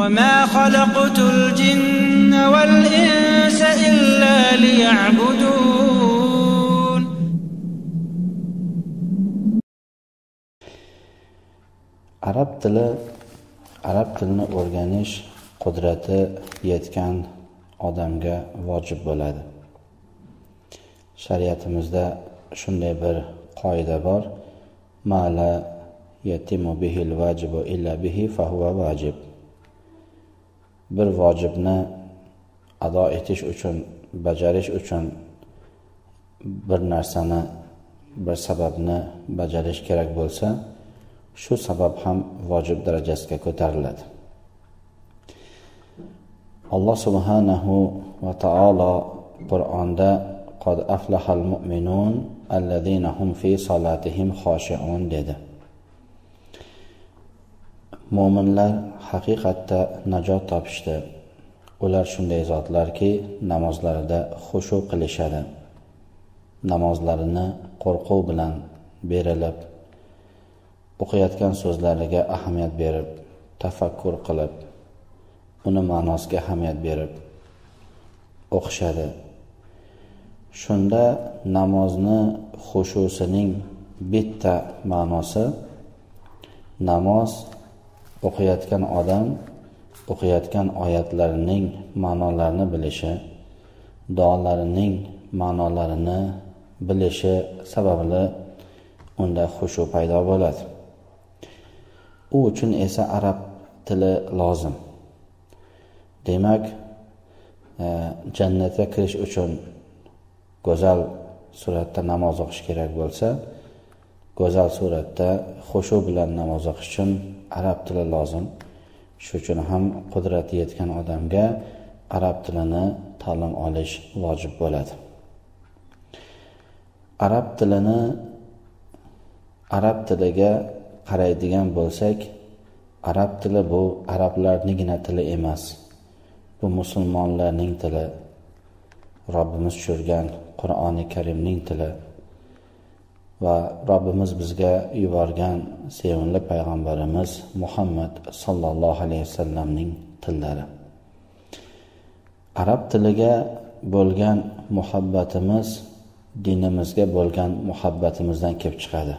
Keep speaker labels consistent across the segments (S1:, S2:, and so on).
S1: وما خلقت الجن والإنس إلا ليعبدون.
S2: arab tilini o'rganish qudrati yetgan odamga vojib bo'ladi. Shariatimizda shunday bir qoida bor: ma la yatimu bihil vajibu illa bihi fahuva vajib. Bir vojibni ado etish uchun, bajarish uchun bir narsani, bir sababni bajarish kerak bo'lsa, shu sabab ham vojib darajasiga ko'tariladi. Alloh subhanahu va taolo Qur'onda qad aflahal mu'minun allazina hum fi solatihim xoshi'un dedi. Mo'minlar haqiqatda najot topishdi. Ular shunday zotlarki, namozlarida xushu qilishadi. Namozlarini qo'rquv bilan berilib, o'qiyotgan so'zlariga ahamiyat berib, tafakkur qilib, uni ma'nosiga ahamiyat berib o'qishadi. Shunda namozni xushusining bitta ma'nosi, namoz o'qiyotgan odam o'qiyotgan oyatlarining ma'nolarini bilishi, duolarining ma'nolarini bilishi sababli unda xushu paydo bo'ladi. U uchun esa arab tili lozim. Demak, jannatga kirish uchun go'zal suratda namoz o'qish kerak bo'lsa, go'zal suratda xushu bilan namoz o'qish uchun arab tili lozim. Shu uchun ham qudrati yetgan odamga arab tilini ta'lim olish vojib bo'ladi. Arab tiliga qaraydigan bo'lsak, arab tili bu arablarningina tili emas. Bu musulmonlarning tili, Robbimiz tushirgan Qur'oni Karimning tili va Robbimiz bizga yuborgan sevimli payg'ambarimiz Muhammad sallallohu alayhi vasallamning tillari. Arab tiliga bo'lgan muhabbatimiz dinimizga bo'lgan muhabbatimizdan kelib chiqadi.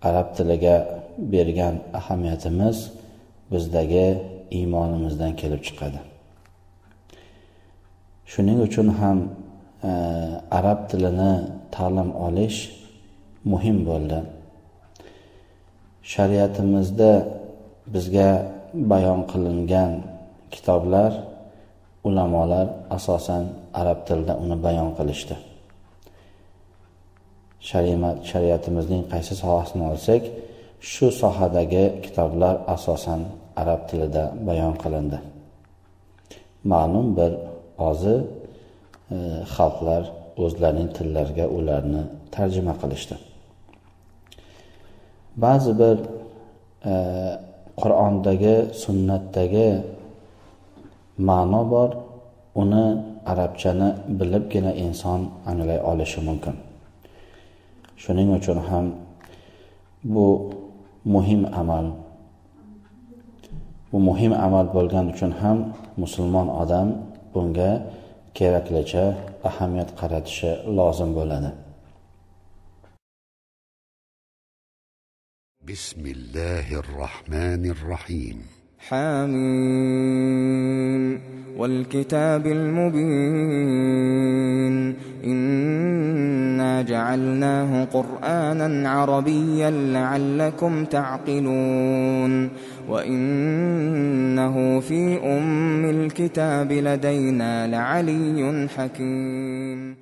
S2: Arab tiliga bergan ahamiyatimiz bizdagi iymonimizdan kelib chiqadi. Shuning uchun ham arab tilini ta'lim olish muhim bo'ldi. Shariatimizda bizga bayon qilingan kitoblar, ulamolar asosan arab tilida uni bayon qilishdi. Shariatimizning qaysi sohasini olsak, shu sohadagi kitoblar asosan arab tilida bayon qilindi. Ma'lum bir ozi xalqlar o'zlarining tillariga ularni tarjima qilishdi. Ba'zi bir Qur'ondagi, sunnatdagi ma'no bor, uni arabchani bilibgina inson anglay olishi mumkin. Shuning uchun ham bu muhim amal bo'lgan uchun ham musulmon odam bunga keraklicha ahamiyat qaratishi lozim bo'ladi.
S3: Bismillahirrahmanirrahim.
S4: حامين والكتاب المبين إنا جعلناه قرآنا عربيا لعلكم تعقلون وإنه في أم الكتاب لدينا لعلي حكيم.